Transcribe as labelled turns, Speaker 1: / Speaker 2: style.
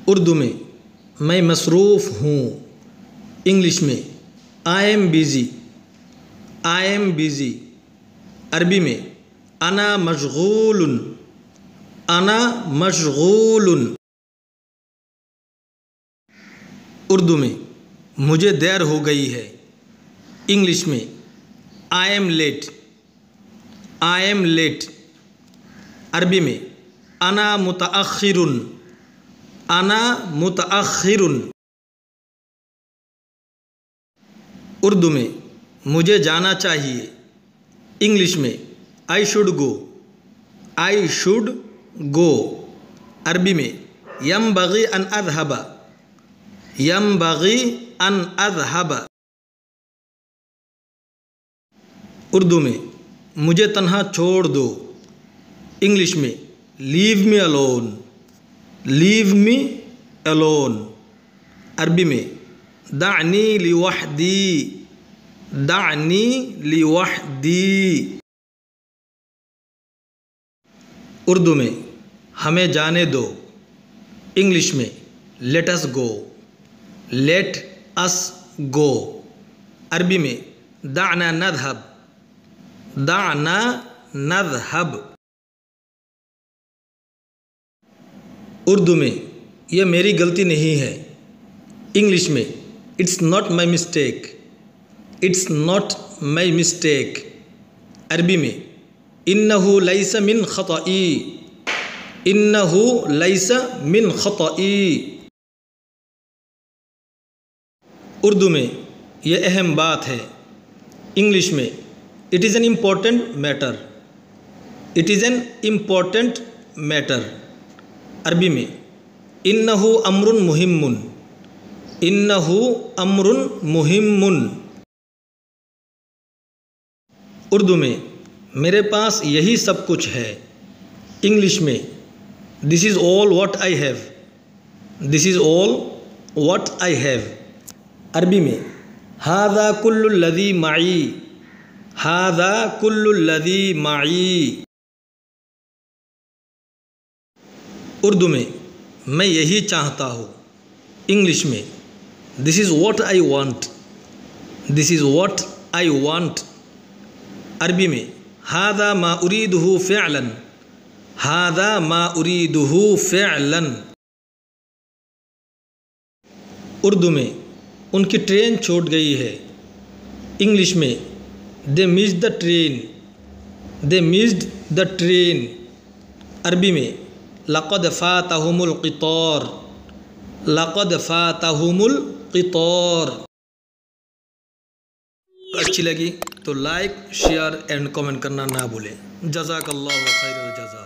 Speaker 1: اردو میں میں مصروف ہوں، انگلش میں I M busy, I am busy, عربی میں انا مشغول، انا مشغول، اردو میں مجھے دیر ہو گئی ہے، انگلش میں I am late, I am late, عربی میں انا متأخر، انا متأخر، اردو میں مجھے جانا چاہیے، انگلش میں I should go, I should go, عربی میں ینبغی ان اذهب، ینبغی ان اذهب، اردو میں مجھے تنہا چھوڑ دو، انگلش میں لیو می الون، لیو می الون، عربی میں دعنی لوحدی، دعنی لوحدی، اردو میں ہمیں جانے دو، انگلش میں لیٹ اس گو، لیٹ اس گو، عربی میں دعنا نذهب، دعنا نذهب، اردو میں یہ میری غلطی نہیں ہے، انگلش میں it's not my mistake, it's not my mistake, عربی میں انہ لیس من خطئی، انہ لیس من خطئی، اردو میں یہ اہم بات ہے، انگلش میں it is an important matter, it is an important matter, عربی میں انہ امر مہم، انہ امر مہم، اردو میں میرے پاس یہی سب کچھ ہے، انگلش میں this is all what I have, this is all what I have, عربی میں ھذا کل الذی معی، ھذا کل الذی معی، اردو میں میں یہی چاہتا ہوں، انگلش میں this is what I want, this is what I want, عربی میں ھذا ما اریدہ فعلا، ھذا ما اریدہ فعلا، اردو میں ان کی ٹرین چھوٹ گئی ہے، انگلش میں دے مسڈ دا ٹرین، دے مسڈ دا ٹرین، عربی میں لقد فاتہم القطار، لقد فاتہم القطار، اچھی لگی تو لائک، شیئر اینڈ کامنٹ کرنا نہ بھولیں، جزاک اللہ خیر الجزا۔